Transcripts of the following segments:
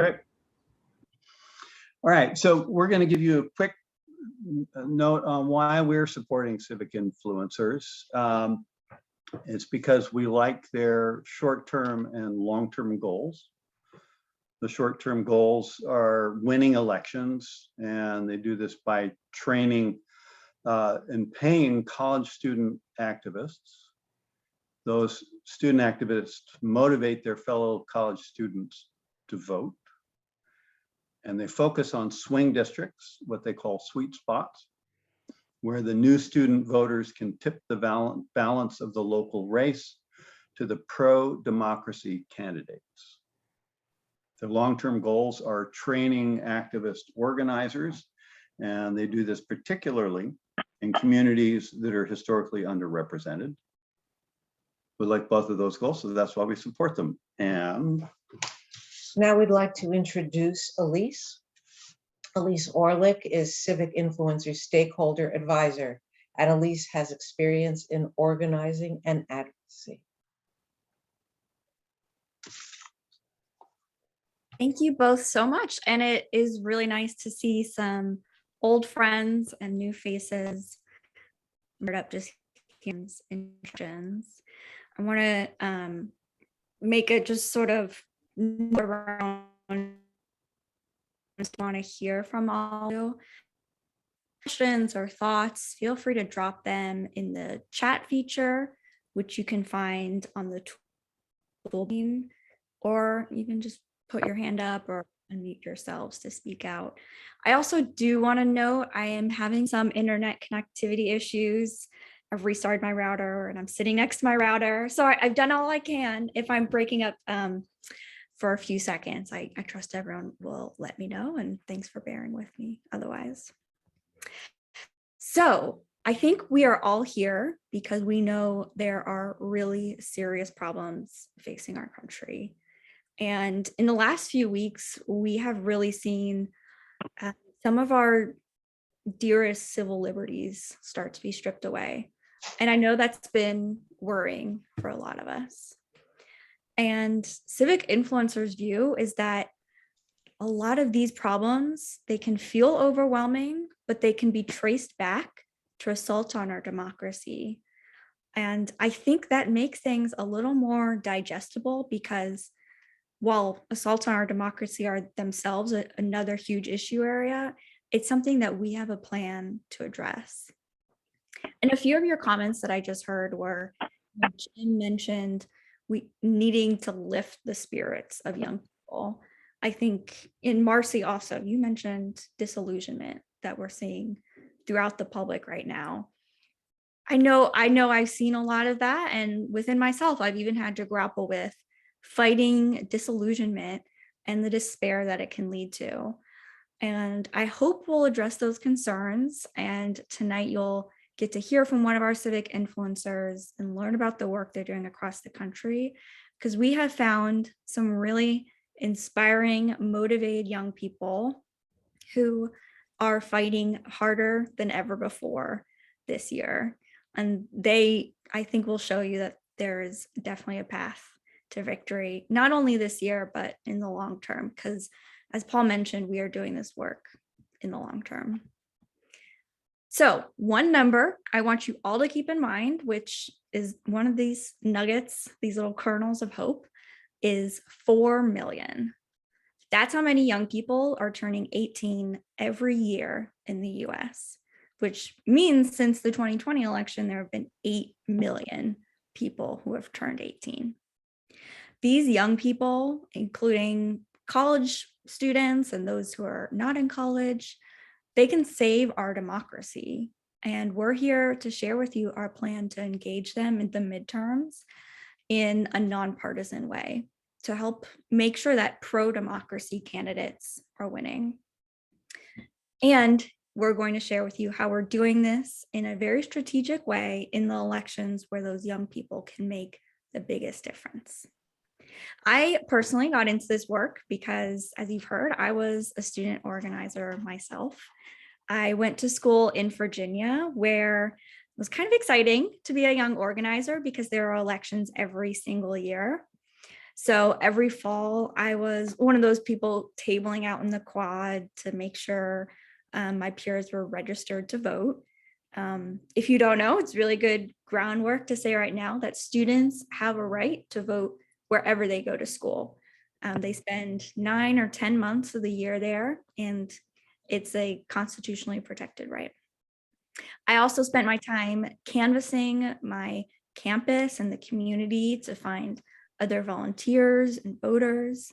Okay. All right, so we're going to give you a quick note on why we're supporting civic influencers. It's because we like their short-term and long-term goals. The short-term goals are winning elections, and they do this by training and paying college student activists. Those student activists motivate their fellow college students to vote. And they focus on swing districts, what they call sweet spots, where the new student voters can tip the balance of the local race to the pro-democracy candidates. Their long-term goals are training activist organizers, and they do this particularly in communities that are historically underrepresented. We like both of those goals, so that's why we support them. And now we'd like to introduce Elise. Elise Orlick is Civic Influencer Stakeholder Advisor, and Elise has experience in organizing and advocacy. Thank you both so much. And it is really nice to see some old friends and new faces. Up just introductions. I want to make it just sort of around. Just want to hear from all of you. Questions or thoughts, feel free to drop them in the chat feature, which you can find on the tool, or you can just put your hand up or unmute yourselves to speak out. I also do want to note I am having some internet connectivity issues. I've restarted my router and I'm sitting next to my router. So I've done all I can. If I'm breaking up for a few seconds, I trust everyone will let me know, and thanks for bearing with me otherwise. So I think we are all here because we know there are really serious problems facing our country. And in the last few weeks, we have really seen some of our dearest civil liberties start to be stripped away. And I know that's been worrying for a lot of us. And Civic Influencers' view is that a lot of these problems, they can feel overwhelming, but they can be traced back to assault on our democracy. And I think that makes things a little more digestible, because while assaults on our democracy are themselves another huge issue area, it's something that we have a plan to address. And a few of your comments that I just heard were, Jim mentioned we needing to lift the spirits of young people. I think in Marcy also, you mentioned disillusionment that we're seeing throughout the public right now. I know I've seen a lot of that, and within myself, I've even had to grapple with fighting disillusionment and the despair that it can lead to. And I hope we'll address those concerns. And tonight you'll get to hear from one of our civic influencers and learn about the work they're doing across the country, because we have found some really inspiring, motivated young people who are fighting harder than ever before this year. And they, I think, will show you that there is definitely a path to victory, not only this year, but in the long term, because as Paul mentioned, we are doing this work in the long term. So one number I want you all to keep in mind, which is one of these nuggets, these little kernels of hope, is 4 million. That's how many young people are turning 18 every year in the US, which means since the 2020 election, there have been 8 million people who have turned 18. These young people, including college students and those who are not in college, they can save our democracy. And we're here to share with you our plan to engage them in the midterms in a nonpartisan way to help make sure that pro-democracy candidates are winning. And we're going to share with you how we're doing this in a very strategic way in the elections where those young people can make the biggest difference. I personally got into this work because, as you've heard, I was a student organizer myself. I went to school in Virginia, where it was kind of exciting to be a young organizer because there are elections every single year. So every fall, I was one of those people tabling out in the quad to make sure my peers were registered to vote. If you don't know, it's really good groundwork to say right now that students have a right to vote wherever they go to school. They spend 9 or 10 months of the year there, and it's a constitutionally protected right. I also spent my time canvassing my campus and the community to find other volunteers and voters,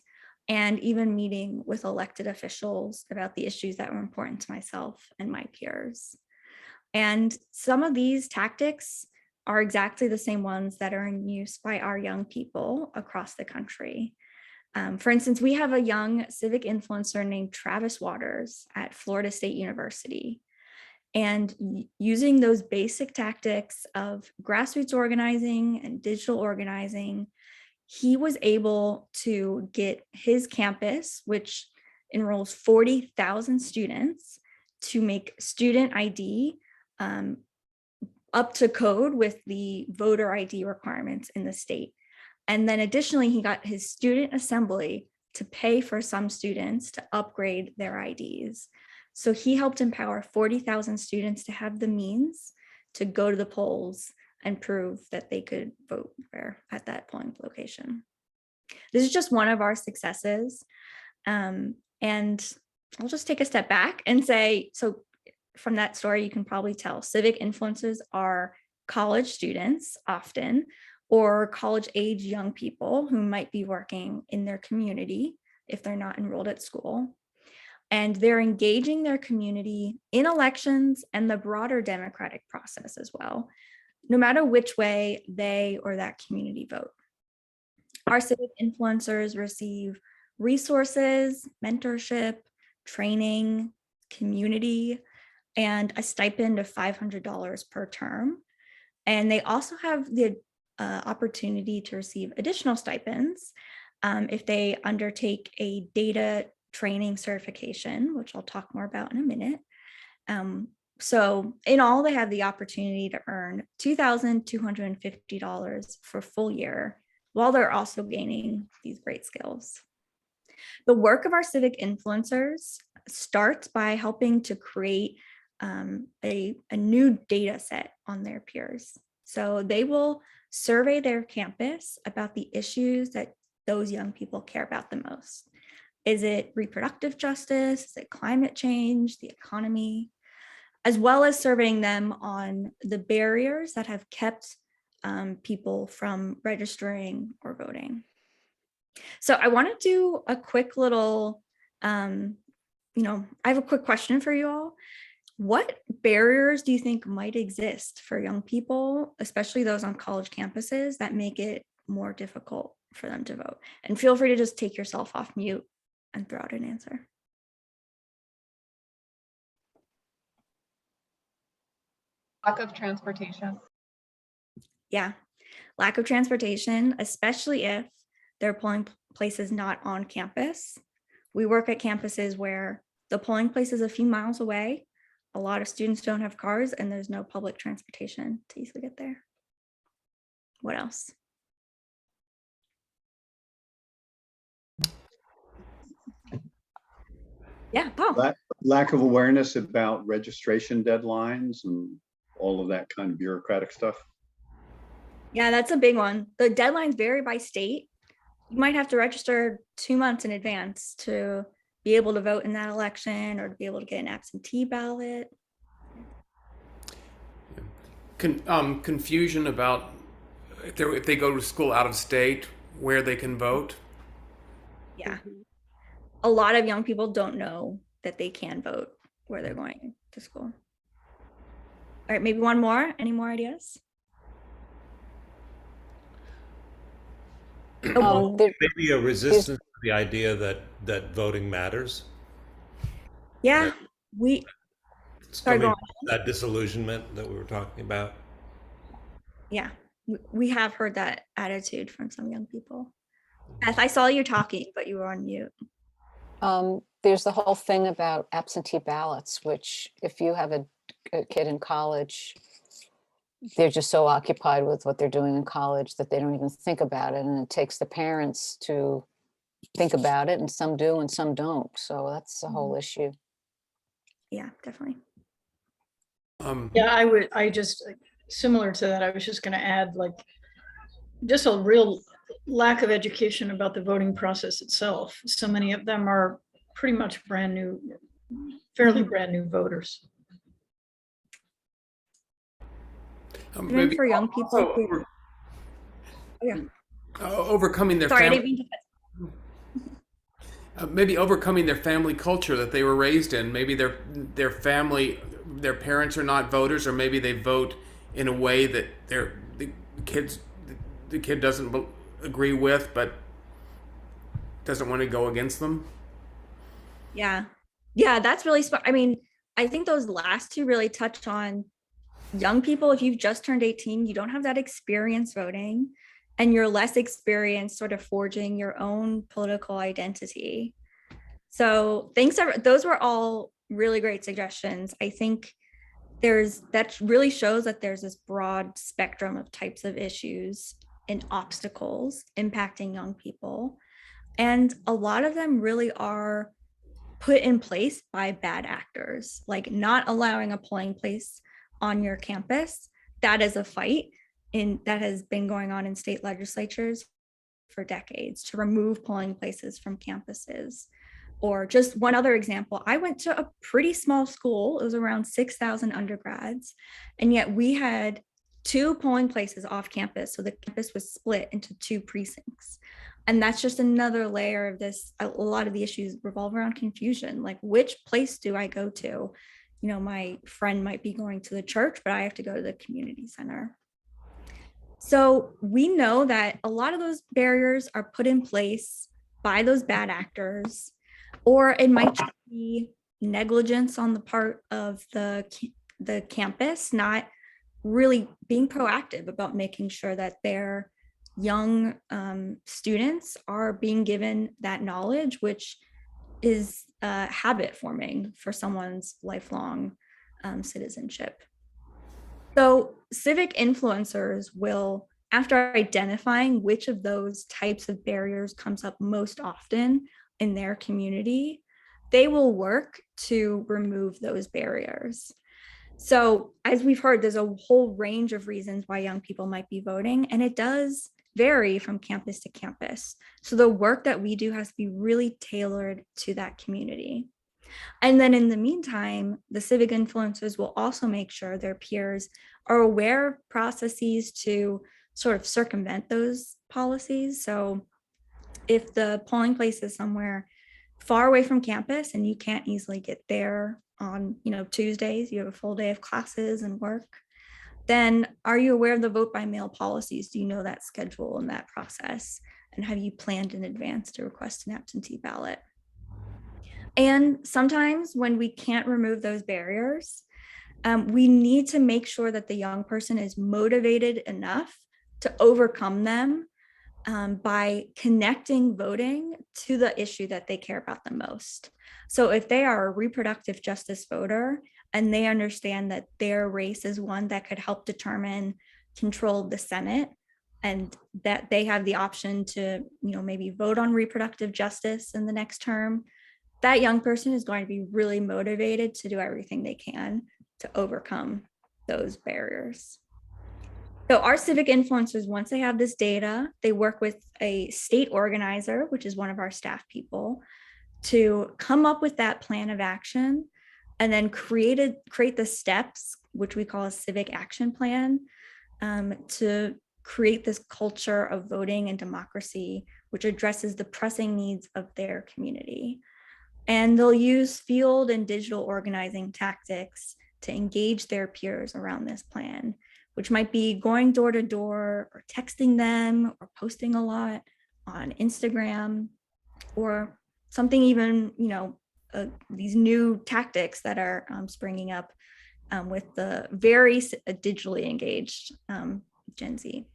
and even meeting with elected officials about the issues that were important to myself and my peers. And some of these tactics are exactly the same ones that are in use by our young people across the country. For instance, we have a young civic influencer named Travis Waters at Florida State University. And using those basic tactics of grassroots organizing and digital organizing, he was able to get his campus, which enrolls 40,000 students, to make student ID up to code with the voter ID requirements in the state. And then additionally, he got his student assembly to pay for some students to upgrade their IDs. So he helped empower 40,000 students to have the means to go to the polls and prove that they could vote there at that polling location. This is just one of our successes. And I'll just take a step back and say, so from that story, you can probably tell civic influencers are college students often, or college age young people who might be working in their community if they're not enrolled at school. And they're engaging their community in elections and the broader democratic process as well, no matter which way they or that community vote. Our civic influencers receive resources, mentorship, training, community, and a stipend of $500 per term. And they also have the opportunity to receive additional stipends if they undertake a data training certification, which I'll talk more about in a minute. So in all, they have the opportunity to earn $2,250 for a full year, while they're also gaining these great skills. The work of our civic influencers starts by helping to create a new data set on their peers. So they will survey their campus about the issues that those young people care about the most. Is it reproductive justice? Is it climate change, the economy? As well as surveying them on the barriers that have kept people from registering or voting. So I want to do a quick little, I have a quick question for you all. What barriers do you think might exist for young people, especially those on college campuses, that make it more difficult for them to vote? And feel free to just take yourself off mute and throw out an answer. Lack of transportation. Yeah, lack of transportation, especially if their polling place is not on campus. We work at campuses where the polling place is a few miles away. A lot of students don't have cars and there's no public transportation to easily get there. What else? Yeah, Paul. Lack of awareness about registration deadlines and all of that kind of bureaucratic stuff. Yeah, that's a big one. The deadlines vary by state. You might have to register 2 months in advance to be able to vote in that election or to be able to get an absentee ballot. Confusion about if they go to school out of state, where they can vote. Yeah. A lot of young people don't know that they can vote where they're going to school. All right, maybe one more. Any more ideas? Maybe a resistance to the idea that voting matters. Yeah, sorry, go on. That disillusionment that we were talking about. Yeah, we have heard that attitude from some young people. Beth, I saw you talking, but you were on mute. There's the whole thing about absentee ballots, which if you have a kid in college, they're just so occupied with what they're doing in college that they don't even think about it. And it takes the parents to think about it, and some do and some don't. So that's the whole issue. Yeah, definitely. Yeah, I just, similar to that, I was just gonna add, like, just a real lack of education about the voting process itself. So many of them are pretty much brand new, fairly brand new voters. Even maybe for young people. also Oh, yeah. overcoming their Sorry, I family. didn't mean to. Maybe overcoming their family culture that they were raised in. Maybe their family, their parents are not voters, or maybe they vote in a way that the kid doesn't agree with, but doesn't want to go against them. Yeah. Yeah, that's really smart. I mean, I think those last two really touch on young people. If you've just turned 18, you don't have that experience voting, and you're less experienced sort of forging your own political identity. So thanks, those were all really great suggestions. I think that really shows that there's this broad spectrum of types of issues and obstacles impacting young people. And a lot of them really are put in place by bad actors, like not allowing a polling place on your campus. That is a fight that has been going on in state legislatures for decades, to remove polling places from campuses. Or just one other example, I went to a pretty small school. It was around 6,000 undergrads, and yet we had 2 polling places off campus. So the campus was split into 2 precincts. And that's just another layer of this. A lot of the issues revolve around confusion. Like, which place do I go to? You know, my friend might be going to the church, but I have to go to the community center. So we know that a lot of those barriers are put in place by those bad actors, or it might just be negligence on the part of the campus, not really being proactive about making sure that their young students are being given that knowledge, which is habit forming for someone's lifelong citizenship. So civic influencers will, after identifying which of those types of barriers comes up most often in their community, they will work to remove those barriers. So as we've heard, there's a whole range of reasons why young people might be voting, and it does vary from campus to campus. So the work that we do has to be really tailored to that community. And then in the meantime, the civic influencers will also make sure their peers are aware of processes to sort of circumvent those policies. So if the polling place is somewhere far away from campus and you can't easily get there on, Tuesdays, you have a full day of classes and work, then are you aware of the vote by mail policies? Do you know that schedule and that process? And have you planned in advance to request an absentee ballot? And sometimes when we can't remove those barriers, we need to make sure that the young person is motivated enough to overcome them by connecting voting to the issue that they care about the most. So if they are a reproductive justice voter and they understand that their race is one that could help determine control of the Senate, and that they have the option to, maybe vote on reproductive justice in the next term, that young person is going to be really motivated to do everything they can to overcome those barriers. So our civic influencers, once they have this data, they work with a state organizer, which is one of our staff people, to come up with that plan of action, and then create the steps, which we call a civic action plan, to create this culture of voting and democracy, which addresses the pressing needs of their community. And they'll use field and digital organizing tactics to engage their peers around this plan, which might be going door to door or texting them or posting a lot on Instagram, or something even, these new tactics that are springing up with the very digitally engaged Gen Z.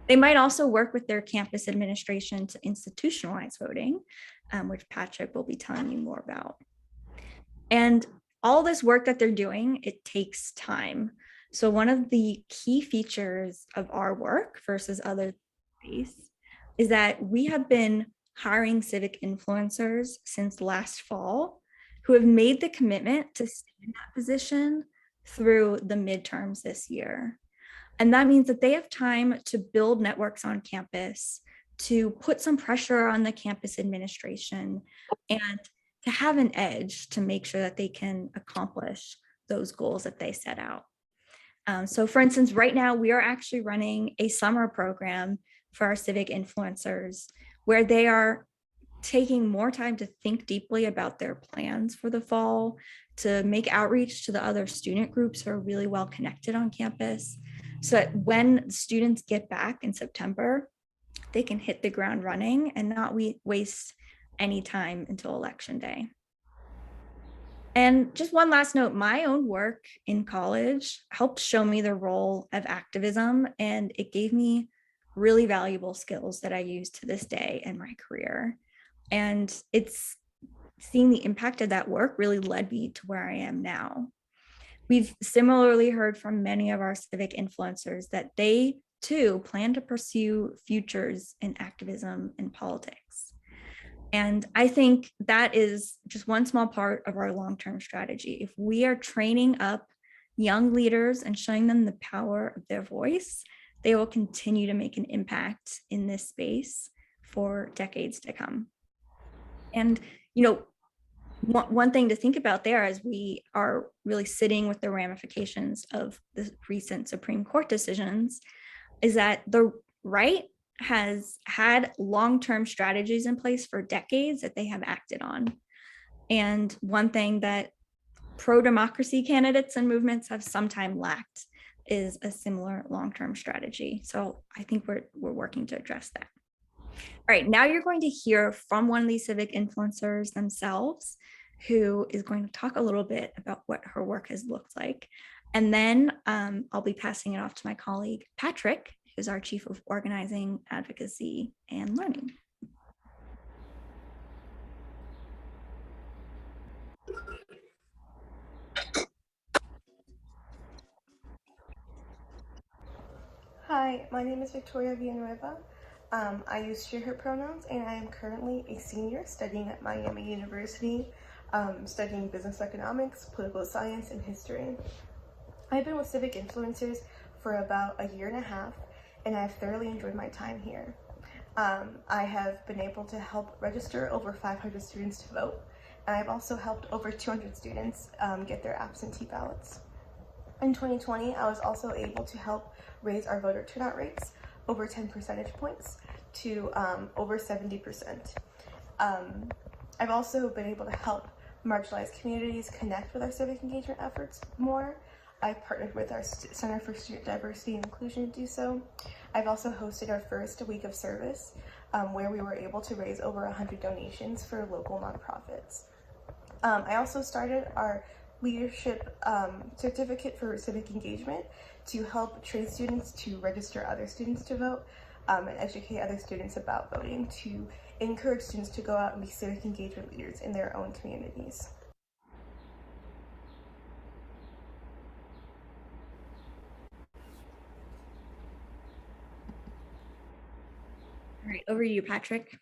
They might also work with their campus administration to institutionalize voting, which Patrick will be telling you more about. And all this work that they're doing, it takes time. So one of the key features of our work versus other space is that we have been hiring civic influencers since last fall who have made the commitment to stay in that position through the midterms this year. And that means that they have time to build networks on campus, to put some pressure on the campus administration, and to have an edge to make sure that they can accomplish those goals that they set out. So for instance, right now we are actually running a summer program for our civic influencers where they are taking more time to think deeply about their plans for the fall, to make outreach to the other student groups who are really well connected on campus, so that when students get back in September, they can hit the ground running and not waste any time until election day. And just one last note, my own work in college helped show me the role of activism, and it gave me really valuable skills that I use to this day in my career. And it's seeing the impact of that work really led me to where I am now. We've similarly heard from many of our civic influencers that they too plan to pursue futures in activism and politics. And I think that is just one small part of our long-term strategy. If we are training up young leaders and showing them the power of their voice, they will continue to make an impact in this space for decades to come. And, you know, one thing to think about there as we are really sitting with the ramifications of the recent Supreme Court decisions is that the right has had long-term strategies in place for decades that they have acted on. And one thing that pro-democracy candidates and movements have sometimes lacked is a similar long-term strategy. So I think we're working to address that. All right, now you're going to hear from one of these civic influencers themselves, who is going to talk a little bit about what her work has looked like. And then I'll be passing it off to my colleague, Patrick, who's our Chief of Organizing, Advocacy, and Learning. Hi, my name is Victoria Villanueva. I use she, her pronouns, and I am currently a senior studying at Miami University, studying business economics, political science, and history. I've been with Civic Influencers for about a year and a half, and I've thoroughly enjoyed my time here. I have been able to help register over 500 students to vote, and I've also helped over 200 students get their absentee ballots. In 2020, I was also able to help raise our voter turnout rates over 10 percentage points to over 70%. I've also been able to help marginalized communities connect with our civic engagement efforts more. I've partnered with our Center for Student Diversity and Inclusion to do so. I've also hosted our first week of service where we were able to raise over 100 donations for local nonprofits. I also started our leadership certificate for civic engagement to help train students to register other students to vote and educate other students about voting, to encourage students to go out and be civic engagement leaders in their own communities. All right, over to you, Patrick.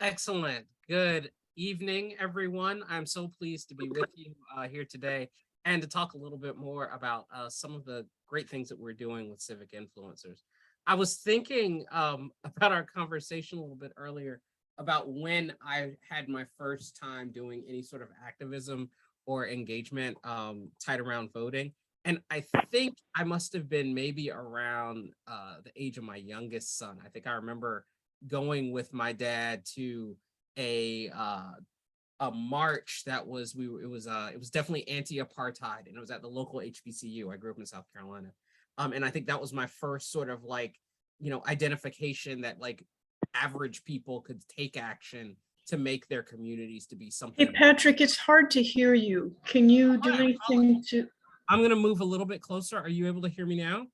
Excellent. Good evening, everyone. I'm so pleased to be with you here today and to talk a little bit more about some of the great things that we're doing with civic influencers. I was thinking about our conversation a little bit earlier about when I had my first time doing any sort of activism or engagement tied around voting. And I think I must have been maybe around the age of my youngest son. I think I remember going with my dad to a march that was it was definitely anti-apartheid, and it was at the local HBCU. I grew up in South Carolina, and I think that was my first sort of identification that average people could take action to make their communities to be something. Hey, Patrick, it's hard to hear you. Can you do anything to? I'm going to move a little bit closer. Are you able to hear me now?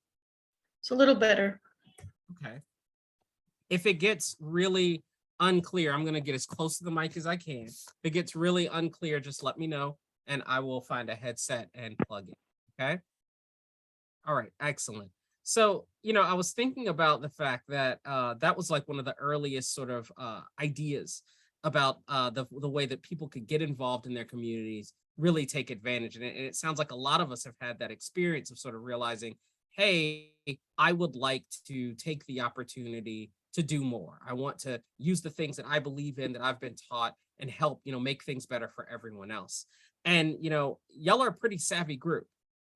It's a little better. Okay. If it gets really unclear, I'm going to get as close to the mic as I can. If it gets really unclear, just let me know. and I will find a headset and plug in. Okay. All right. Excellent. So, I was thinking about the fact that that was like one of the earliest sort of ideas about the way that people could get involved in their communities, really take advantage. And it sounds like a lot of us have had that experience of sort of realizing, hey, I would like to take the opportunity to do more. I want to use the things that I believe in, that I've been taught, and help, make things better for everyone else. And, y'all are a pretty savvy group.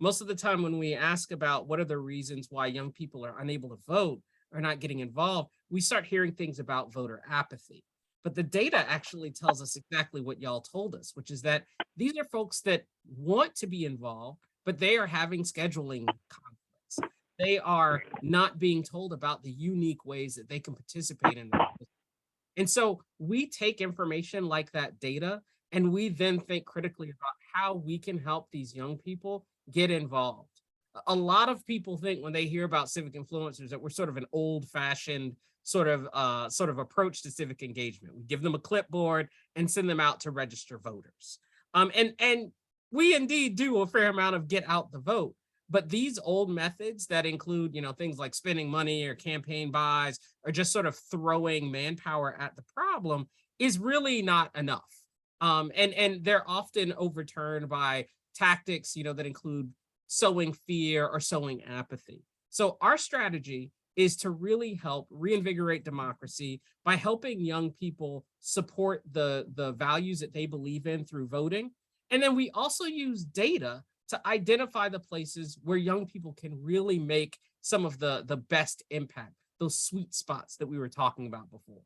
Most of the time when we ask about what are the reasons why young people are unable to vote or not getting involved, we start hearing things about voter apathy. But the data actually tells us exactly what y'all told us, which is that these are folks that want to be involved, but they are having scheduling conflicts. They are not being told about the unique ways that they can participate in. And so we take information like that data, and we then think critically about how we can help these young people get involved. A lot of people think when they hear about civic influencers that we're sort of an old-fashioned sort of approach to civic engagement. We give them a clipboard and send them out to register voters. And we indeed do a fair amount of get out the vote. But these old methods that include, things like spending money or campaign buys or just sort of throwing manpower at the problem is really not enough. And they're often overturned by tactics, that include sowing fear or sowing apathy. So our strategy is to really help reinvigorate democracy by helping young people support the values that they believe in through voting. And then we also use data to identify the places where young people can really make some of the best impact, those sweet spots that we were talking about before.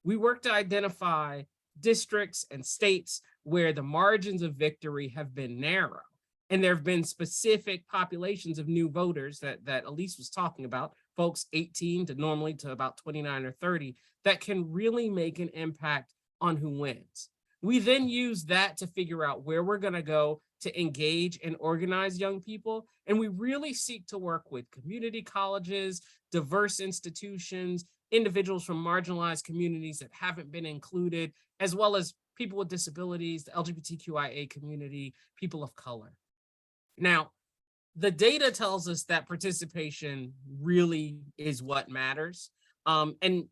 We work to identify districts and states where the margins of victory have been narrow. And there have been specific populations of new voters that Elise was talking about, folks 18 to normally to about 29 or 30, that can really make an impact on who wins. We then use that to figure out where we're going to go to engage and organize young people. And we really seek to work with community colleges, diverse institutions, individuals from marginalized communities that haven't been included, as well as people with disabilities, the LGBTQIA community, people of color. Now, the data tells us that participation really is what matters. And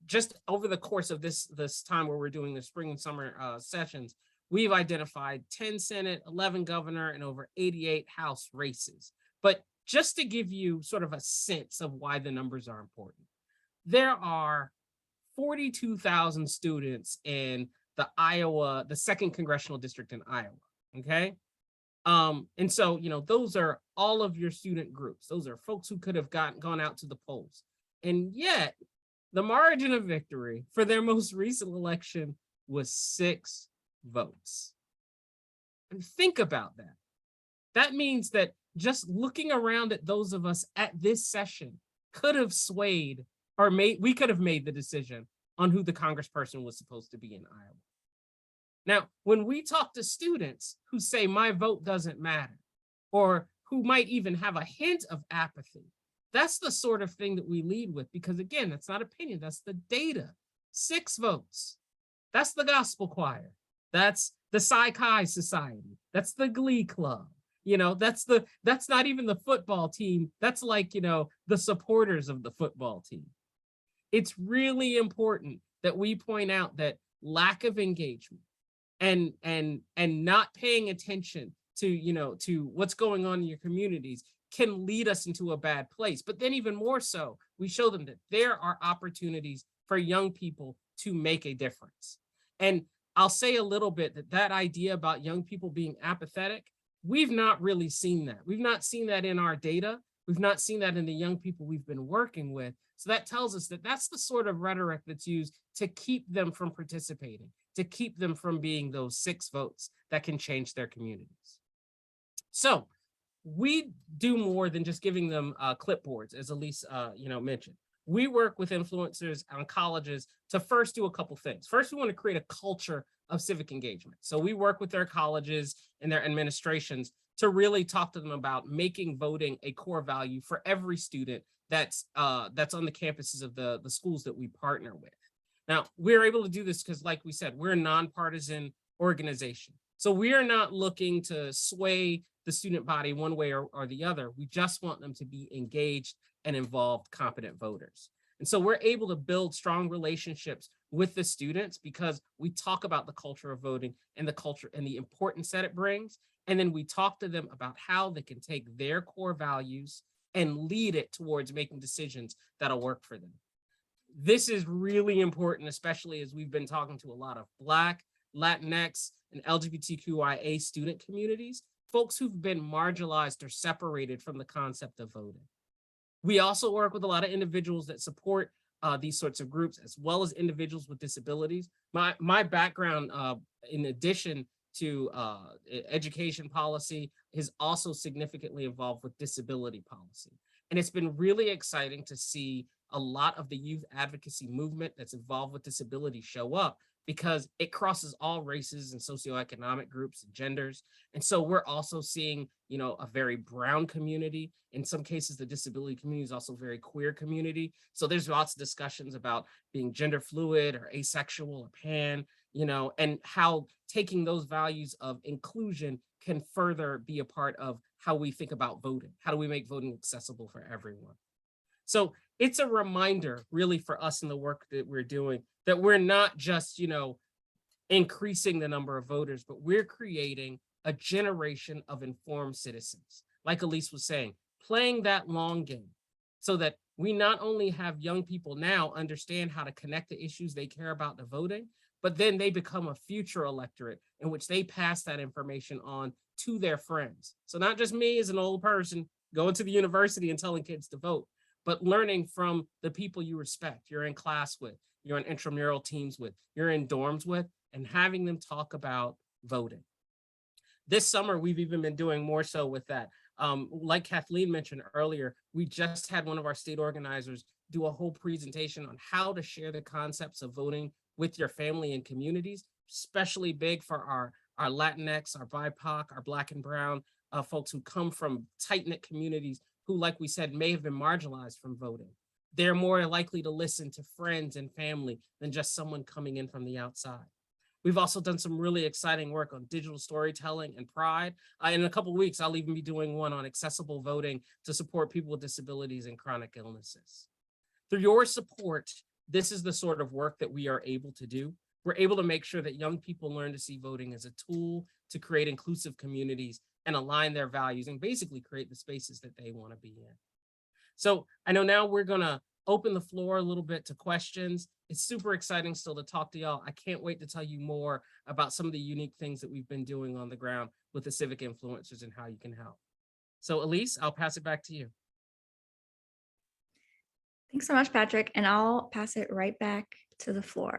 just over the course of this time where we're doing the spring and summer sessions, we've identified 10 Senate, 11 governor, and over 88 House races. But just to give you sort of a sense of why the numbers are important, there are 42,000 students in the 2nd Congressional District in Iowa, okay? And so, those are all of your student groups. Those are folks who could have gone out to the polls. And yet, the margin of victory for their most recent election was 6 votes. And think about that. That means that just looking around at those of us at this session could have swayed or we could have made the decision on who the congressperson was supposed to be in Iowa. Now, when we talk to students who say my vote doesn't matter, or who might even have a hint of apathy, that's the sort of thing that we lead with, because again, that's not opinion, that's the data. 6 votes. That's the gospel choir. That's the Psi-Chi Society. That's the Glee Club. That's not even the football team. That's like, the supporters of the football team. It's really important that we point out that lack of engagement and not paying attention to what's going on in your communities can lead us into a bad place. But then even more so, we show them that there are opportunities for young people to make a difference. And I'll say a little bit that idea about young people being apathetic, we've not really seen that. We've not seen that in our data. We've not seen that in the young people we've been working with. So that tells us that that's the sort of rhetoric that's used to keep them from participating, to keep them from being those 6 votes that can change their communities. So we do more than just giving them clipboards, as Elise mentioned. We work with influencers on colleges to first do a couple things. First, we want to create a culture of civic engagement. So we work with their colleges and their administrations to really talk to them about making voting a core value for every student that's on the campuses of the schools that we partner with. Now, we're able to do this because, like we said, we're a nonpartisan organization. So we are not looking to sway the student body one way or the other. We just want them to be engaged and involved, competent voters. And so we're able to build strong relationships with the students because we talk about the culture of voting and the culture and the importance that it brings. And then we talk to them about how they can take their core values and lead it towards making decisions that'll work for them. This is really important, especially as we've been talking to a lot of Black, Latinx, and LGBTQIA student communities, folks who've been marginalized or separated from the concept of voting. We also work with a lot of individuals that support these sorts of groups, as well as individuals with disabilities. My background, in addition to education policy, is also significantly involved with disability policy. And it's been really exciting to see a lot of the youth advocacy movement that's involved with disability show up, because it crosses all races and socioeconomic groups and genders. And so we're also seeing, a very brown community. In some cases, the disability community is also a very queer community. So there's lots of discussions about being gender fluid or asexual or pan, and how taking those values of inclusion can further be a part of how we think about voting. How do we make voting accessible for everyone? So it's a reminder really for us in the work that we're doing that we're not just, increasing the number of voters, but we're creating a generation of informed citizens. Like Elise was saying, playing that long game so that we not only have young people now understand how to connect the issues they care about to voting, but then they become a future electorate in which they pass that information on to their friends. So not just me as an old person going to the university and telling kids to vote, but learning from the people you respect, you're in class with, you're in intramural teams with, you're in dorms with, and having them talk about voting. This summer, we've even been doing more so with that. Like Kathleen mentioned earlier, we just had one of our state organizers do a whole presentation on how to share the concepts of voting with your family and communities, especially big for our Latinx, our BIPOC, our Black and Brown folks who come from tight-knit communities who, like we said, may have been marginalized from voting. They're more likely to listen to friends and family than just someone coming in from the outside. We've also done some really exciting work on digital storytelling and pride. In a couple of weeks, I'll even be doing one on accessible voting to support people with disabilities and chronic illnesses. Through your support, this is the sort of work that we are able to do. We're able to make sure that young people learn to see voting as a tool to create inclusive communities and align their values and basically create the spaces that they want to be in. So I know now we're going to open the floor a little bit to questions. It's super exciting still to talk to y'all. I can't wait to tell you more about some of the unique things that we've been doing on the ground with the civic influencers and how you can help. So Elise, I'll pass it back to you. Thanks so much, Patrick. And I'll pass it right back to the floor.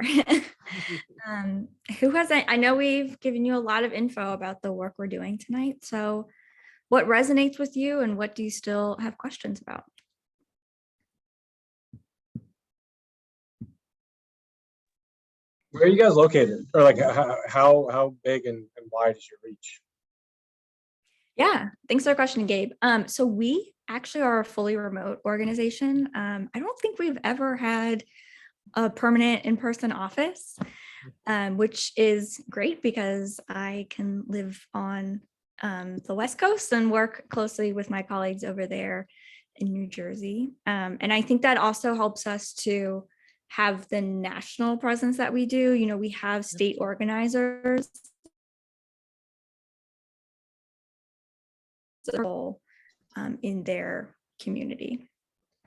Who has, I know we've given you a lot of info about the work we're doing tonight. So what resonates with you and what do you still have questions about? Where are you guys located? Or like how big and wide is your reach? Yeah, thanks for the question, Gabe. So we actually are a fully remote organization. I don't think we've ever had a permanent in-person office, which is great because I can live on the West Coast and work closely with my colleagues over there in New Jersey. And I think that also helps us to have the national presence that we do. You know, we have state organizers in their community.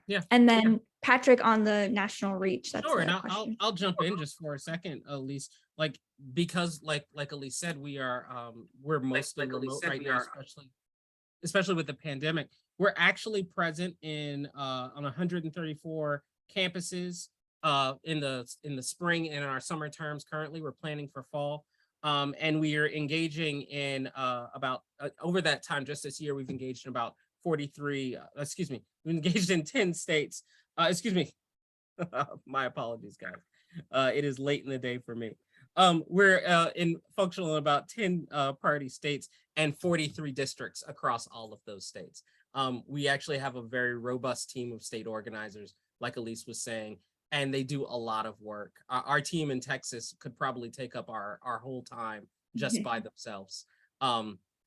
Yeah. And then Patrick on the national reach. That's sure, and question. I'll jump in just for a second, Elise. Like, because like Elise said, we're mostly remote right now, especially with the pandemic. We're actually present in on 134 campuses in the spring and in our summer terms. Currently, we're planning for fall. And we are engaging in about over that time, just this year, we've engaged in about 43, we've engaged in 10 states. My apologies, guys. It is late in the day for me. We're in functional in about 10 party states and 43 districts across all of those states. We actually have a very robust team of state organizers, like Elise was saying, and they do a lot of work. Our team in Texas could probably take up our whole time just by themselves.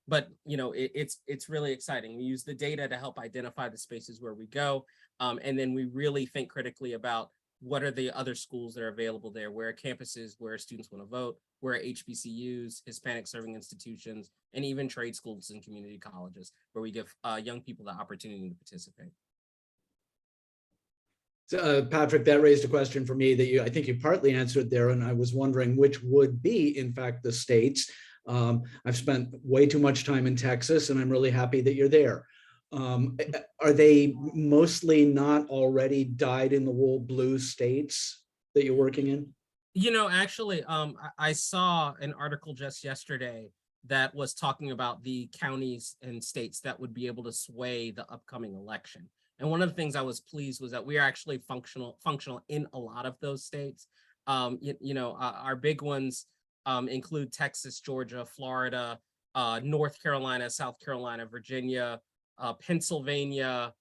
But you know, it's really exciting. We use the data to help identify the spaces where we go, and then we really think critically about what are the other schools that are available there, where are campuses, where students want to vote, where are HBCUs, Hispanic serving institutions, and even trade schools and community colleges, where we give young people the opportunity to participate. Patrick, that raised a question for me that I think you partly answered there, and I was wondering which would be, in fact, the states. I've spent way too much time in Texas, and I'm really happy that you're there. Are they mostly not already dyed-in-the-wool blue states that you're working in? You know, actually, I saw an article just yesterday that was talking about the counties and states that would be able to sway the upcoming election. And one of the things I was pleased was that we are actually functional in a lot of those states. Our big ones include Texas, Georgia, Florida, North Carolina, South Carolina, Virginia, Pennsylvania,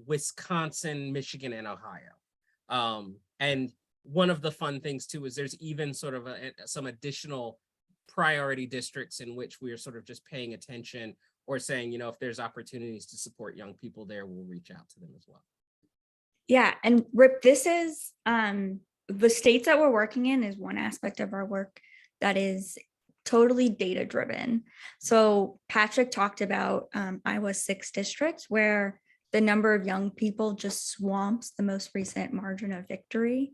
Wisconsin, Michigan, and Ohio. And one of the fun things too is there's even sort of some additional priority districts in which we are sort of just paying attention or saying, you know, if there's opportunities to support young people there, we'll reach out to them as well. Yeah, and Rip, this is the states that we're working in is one aspect of our work that is totally data driven. So Patrick talked about Iowa's 6th district, where the number of young people just swamps the most recent margin of victory.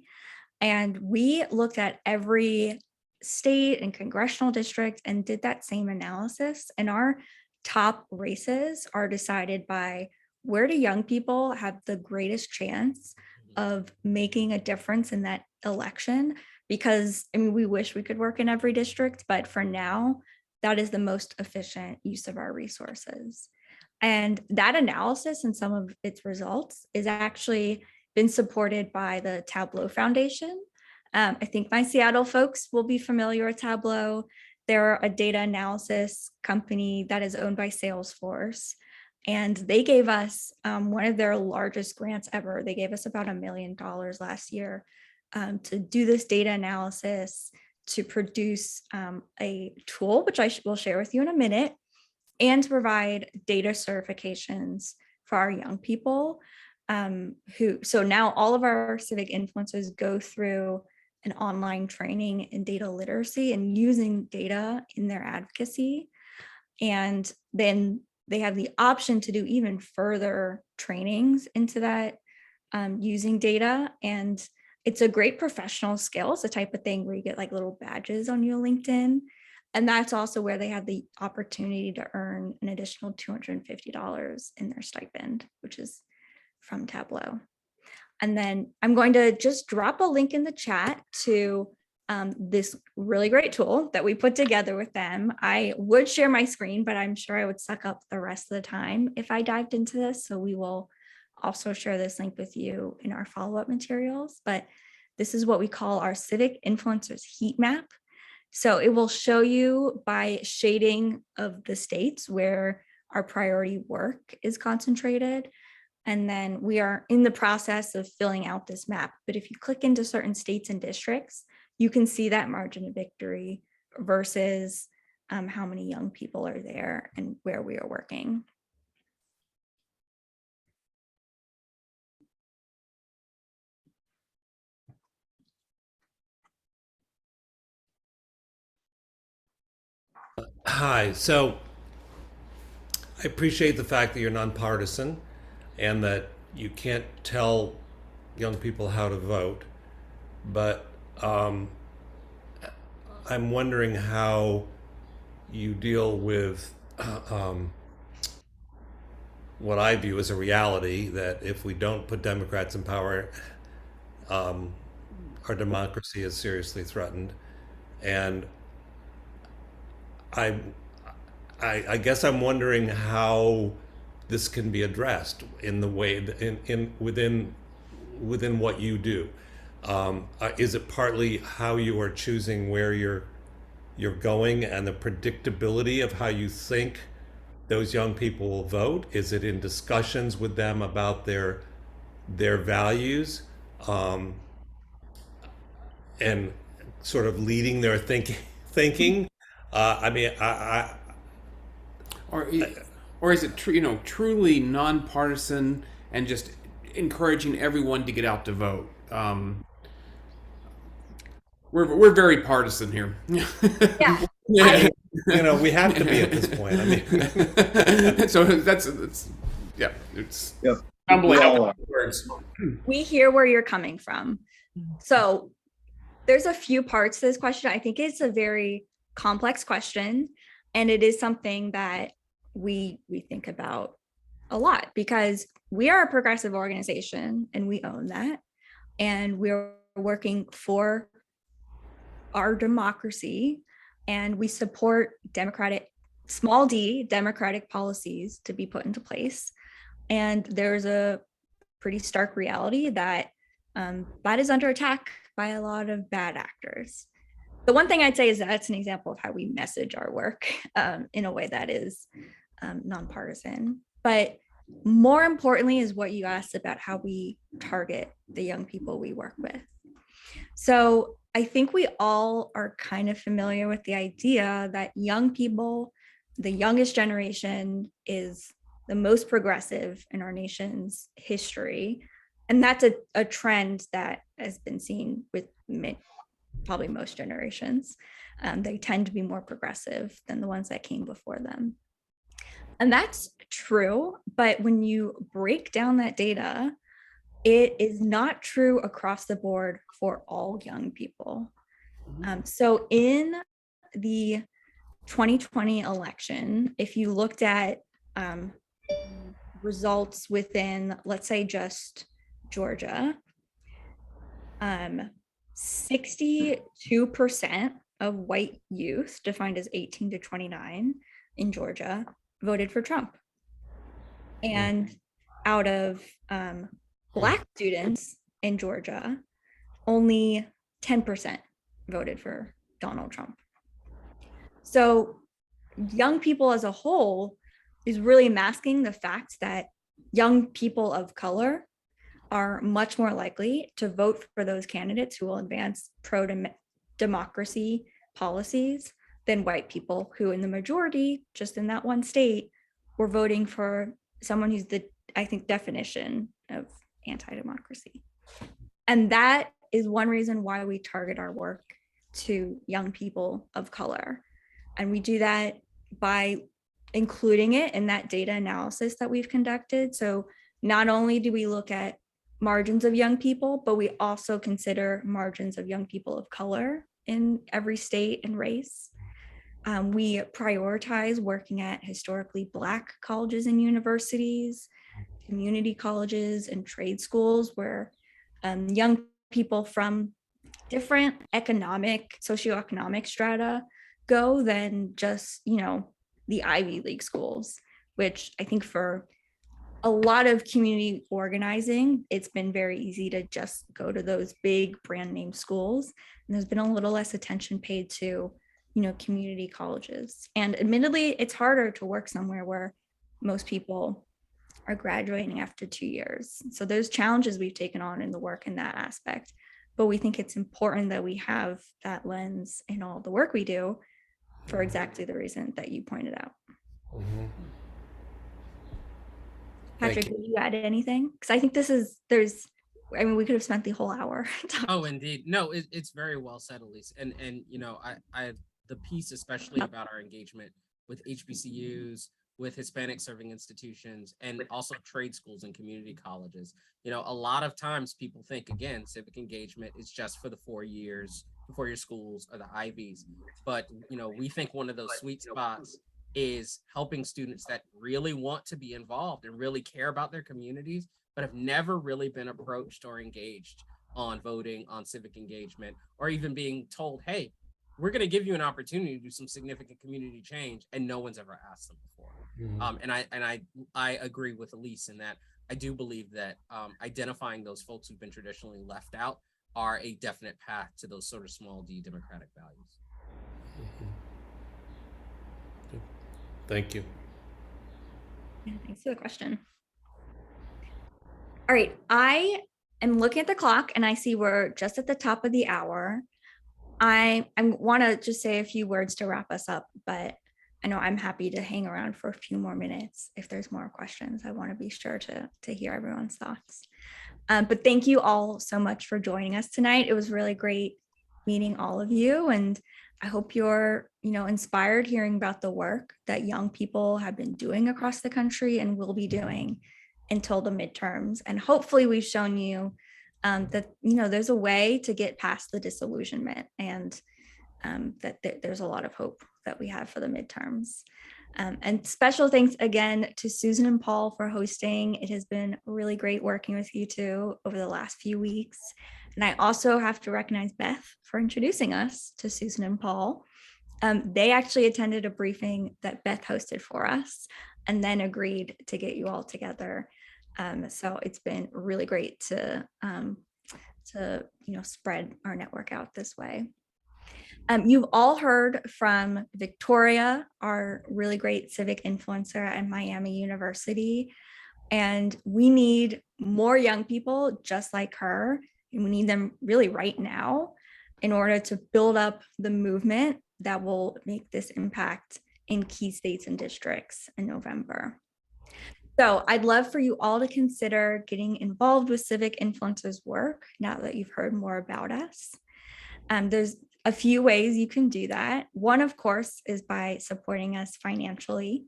And we looked at every state and congressional district and did that same analysis. And our top races are decided by where do young people have the greatest chance of making a difference in that election? Because I mean, we wish we could work in every district, but for now, that is the most efficient use of our resources. And that analysis and some of its results is actually been supported by the Tableau Foundation. I think my Seattle folks will be familiar with Tableau. They're a data analysis company that is owned by Salesforce. And they gave us one of their largest grants ever. They gave us about $1 million last year to do this data analysis, to produce a tool, which I will share with you in a minute, and to provide data certifications for our young people so now all of our civic influencers go through an online training in data literacy and using data in their advocacy. And then they have the option to do even further trainings into that using data. And it's a great professional skill. It's the type of thing where you get like little badges on your LinkedIn. And that's also where they have the opportunity to earn an additional $250 in their stipend, which is from Tableau. And then I'm going to just drop a link in the chat to this really great tool that we put together with them. I would share my screen, but I'm sure I would suck up the rest of the time if I dived into this. So we will also share this link with you in our follow-up materials. But this is what we call our Civic Influencers Heat Map. So it will show you by shading of the states where our priority work is concentrated. And then we are in the process of filling out this map. But if you click into certain states and districts, you can see that margin of victory versus how many young people are there and where we are working. Hi. So I appreciate the fact that you're nonpartisan and that you can't tell young people how to vote. But I'm wondering how you deal with what I view as a reality that if we don't put Democrats in power, our democracy is seriously threatened. And I guess I'm wondering how this can be addressed in the way within what you do. Is it partly how you are choosing where you're going and the predictability of how you think those young people will vote? Is it in discussions with them about their values and sort of leading their thinking? I mean, Or is it truly nonpartisan and just encouraging everyone to get out to vote? We're very partisan here. Yeah. yeah, we have to be at this point. I mean, So that's yeah, it's Yep. stumbling We out all are. the words. We hear where you're coming from. So there's a few parts to this question. I think it's a very complex question, and it is something that we think about a lot because we are a progressive organization and we own that, and we're working for our democracy, and we support small d democratic policies to be put into place. And there's a pretty stark reality that that is under attack by a lot of bad actors. The one thing I'd say is that's an example of how we message our work in a way that is nonpartisan. But more importantly is what you asked about how we target the young people we work with. So I think we all are kind of familiar with the idea that young people, the youngest generation, is the most progressive in our nation's history. And that's a trend that has been seen with probably most generations. They tend to be more progressive than the ones that came before them. And that's true. But when you break down that data, it is not true across the board for all young people. So in the 2020 election, if you looked at results within, let's say, just Georgia, 62% of white youth, defined as 18 to 29 in Georgia, voted for Trump. And out of Black students in Georgia, only 10% voted for Donald Trump. So young people as a whole is really masking the fact that young people of color are much more likely to vote for those candidates who will advance pro-democracy policies than white people who, in the majority, just in that one state, were voting for someone who's the, I think, definition of anti-democracy. And that is one reason why we target our work to young people of color. And we do that by including it in that data analysis that we've conducted. So not only do we look at margins of young people, but we also consider margins of young people of color in every state and race. We prioritize working at historically Black colleges and universities, community colleges and trade schools where young people from different socioeconomic strata go than just, the Ivy League schools, which I think for a lot of community organizing, it's been very easy to just go to those big brand name schools. And there's been a little less attention paid to, community colleges. And admittedly, it's harder to work somewhere where most people are graduating after 2 years. So there's challenges we've taken on in the work in that aspect. But we think it's important that we have that lens in all the work we do for exactly the reason that you pointed out. Mm-hmm. Patrick, did you add anything? Because I think we could have spent the whole hour talking. Oh, indeed. No, it's very well said, Elise. And I the piece especially about our engagement with HBCUs, with Hispanic serving institutions, and also trade schools and community colleges. A lot of times people think, again, civic engagement is just for the 4 years, the 4-year schools or the Ivies. But, we think one of those sweet spots is helping students that really want to be involved and really care about their communities, but have never really been approached or engaged on voting, on civic engagement, or even being told, hey, we're going to give you an opportunity to do some significant community change, and no one's ever asked them before. And I agree with Elise in that I do believe that identifying those folks who've been traditionally left out are a definite path to those sort of small d democratic values. Thank you. Yeah, thanks for the question. All right, I am looking at the clock and I see we're just at the top of the hour. I want to just say a few words to wrap us up, but I know I'm happy to hang around for a few more minutes if there's more questions. I want to be sure to hear everyone's thoughts. But thank you all so much for joining us tonight. It was really great meeting all of you, and I hope you're, inspired hearing about the work that young people have been doing across the country and will be doing until the midterms. And hopefully we've shown you that, there's a way to get past the disillusionment, and that there's a lot of hope that we have for the midterms. And special thanks again to Susan and Paul for hosting. It has been really great working with you two over the last few weeks. And I also have to recognize Beth for introducing us to Susan and Paul. They actually attended a briefing that Beth hosted for us and then agreed to get you all together. So it's been really great to spread our network out this way. You've all heard from Victoria, our really great civic influencer at Miami University, and we need more young people just like her, and we need them really right now in order to build up the movement that will make this impact in key states and districts in November. So I'd love for you all to consider getting involved with Civic Influencers work now that you've heard more about us. There's a few ways you can do that. One, of course, is by supporting us financially.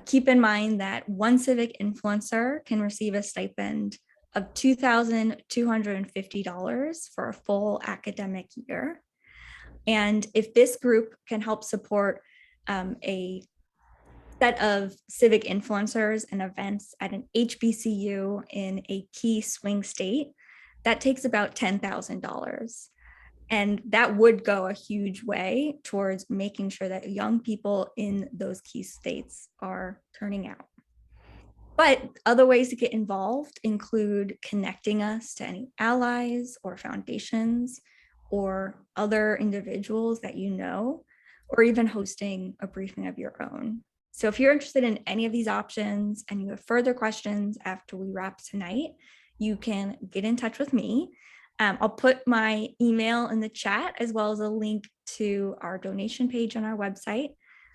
Keep in mind that one civic influencer can receive a stipend of $2,250 for a full academic year. And if this group can help support a set of civic influencers and events at an HBCU in a key swing state, that takes about $10,000. And that would go a huge way towards making sure that young people in those key states are turning out. But other ways to get involved include connecting us to any allies or foundations or other individuals that you know, or even hosting a briefing of your own. So if you're interested in any of these options and you have further questions after we wrap tonight, you can get in touch with me. I'll put my email in the chat as well as a link to our donation page on our website.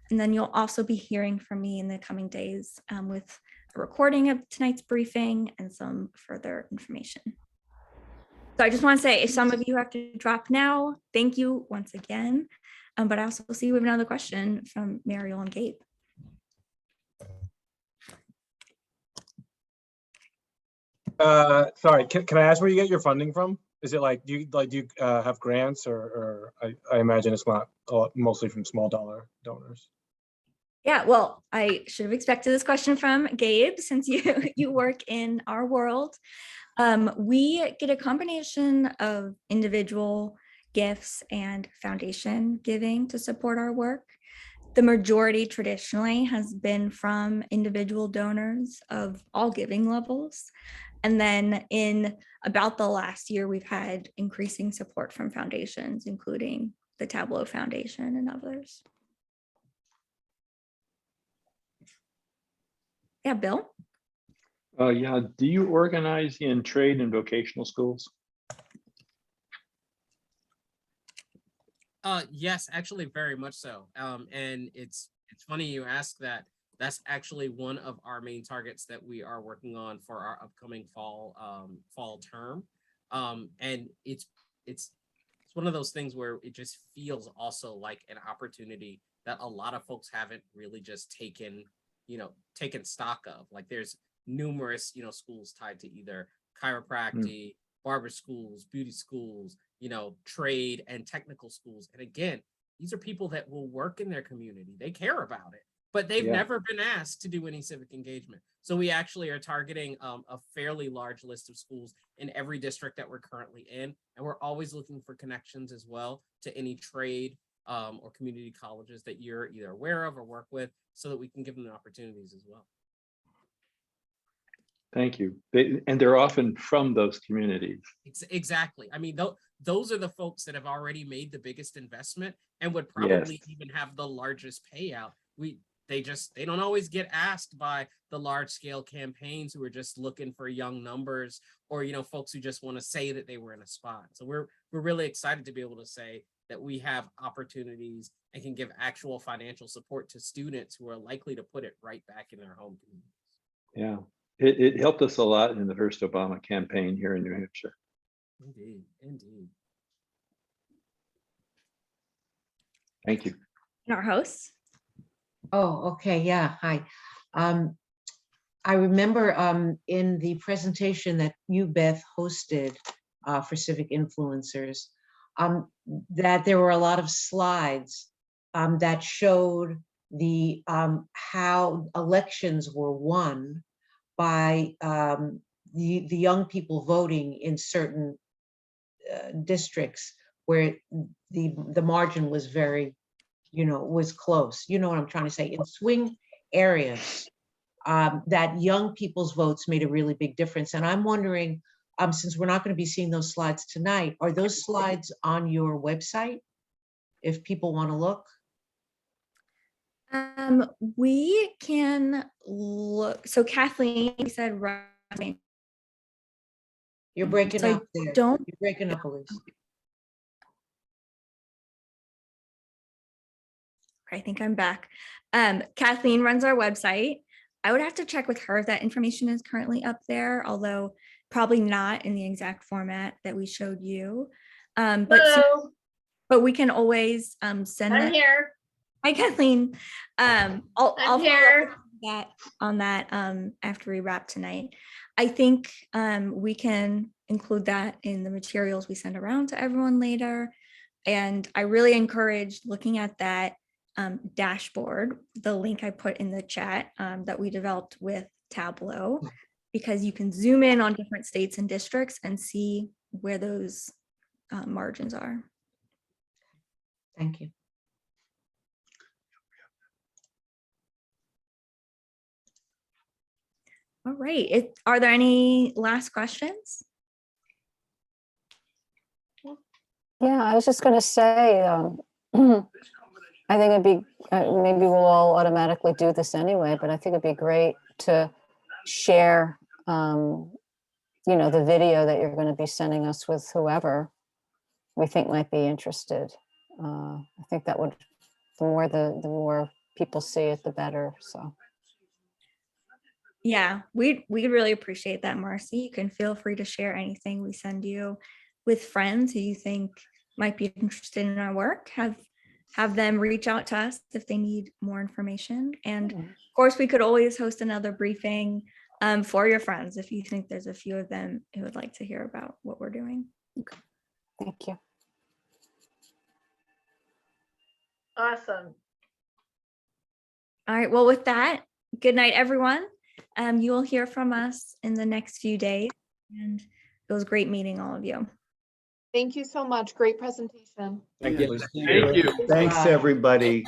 And then you'll also be hearing from me in the coming days with a recording of tonight's briefing and some further information. So I just want to say, if some of you have to drop now, thank you once again. But I also see we have another question from Mariel and Gabe. Sorry, can I ask where you get your funding from? Is it like, do you have grants or I imagine it's not mostly from small dollar donors? Yeah, well, I should have expected this question from Gabe since you work in our world. We get a combination of individual gifts and foundation giving to support our work. The majority traditionally has been from individual donors of all giving levels. And then in about the last year, we've had increasing support from foundations, including the Tableau Foundation and others. Yeah, Bill? Yeah, do you organize in trade and vocational schools? Yes, actually very much so. And it's funny you ask that. That's actually one of our main targets that we are working on for our upcoming fall term. And it's one of those things where it just feels also like an opportunity that a lot of folks haven't really just taken stock of. Like there's numerous, schools tied to either chiropractic, barber schools, beauty schools, trade and technical schools. And again, these are people that will work in their community. They care about it, but they've never been asked to do any civic engagement. So we actually are targeting a fairly large list of schools in every district that we're currently in. And we're always looking for connections as well to any trade or community colleges that you're either aware of or work with so that we can give them the opportunities as well. Thank you. They're often from those communities. Exactly. I mean, those are the folks that have already made the biggest investment and would probably even have the largest payout. They don't always get asked by the large scale campaigns who are just looking for young numbers or, folks who just want to say that they were in a spot. So we're really excited to be able to say, that we have opportunities and can give actual financial support to students who are likely to put it right back in their home communities. Yeah, it helped us a lot in the first Obama campaign here in New Hampshire. Indeed, indeed. Thank you. And our hosts. Oh, okay, yeah, hi. I remember in the presentation that you, Beth, hosted for Civic Influencers, that there were a lot of slides that showed the how elections were won by the young people voting in certain districts where the margin was very, was close. You know what I'm trying to say? In swing areas, that young people's votes made a really big difference. And I'm wondering, since we're not going to be seeing those slides tonight, are those slides on your website if people want to look? We can look. So Kathleen, you said right. You're breaking So I up there. don't. You're breaking up, Elise. I think I'm back. Kathleen runs our website. I would have to check with her if that information is currently up there, although probably not in the exact format that we showed you. But we can always send I'm that. here. Hi, Kathleen. I'll follow here. up on that after we wrap tonight. I think we can include that in the materials we send around to everyone later. And I really encourage looking at that dashboard, the link I put in the chat that we developed with Tableau, because you can zoom in on different states and districts and see where those margins are. Thank you. All right. Are there any last questions? Yeah, I was just going to say, I think it'd be, maybe we'll all automatically do this anyway, but I think it'd be great to share, the video that you're going to be sending us with whoever we think might be interested. I think that would, the more people see it, the better. So. Yeah, we'd really appreciate that, Marcy. You can feel free to share anything we send you with friends who you think might be interested in our work. Have them reach out to us if they need more information. And of course, we could always host another briefing for your friends if you think there's a few of them who would like to hear about what we're doing. Okay. Thank you. Awesome. All right, well, with that, good night, everyone. You will hear from us in the next few days, and it was great meeting all of you. Thank you so much. Great presentation. Thank you. Thanks, everybody.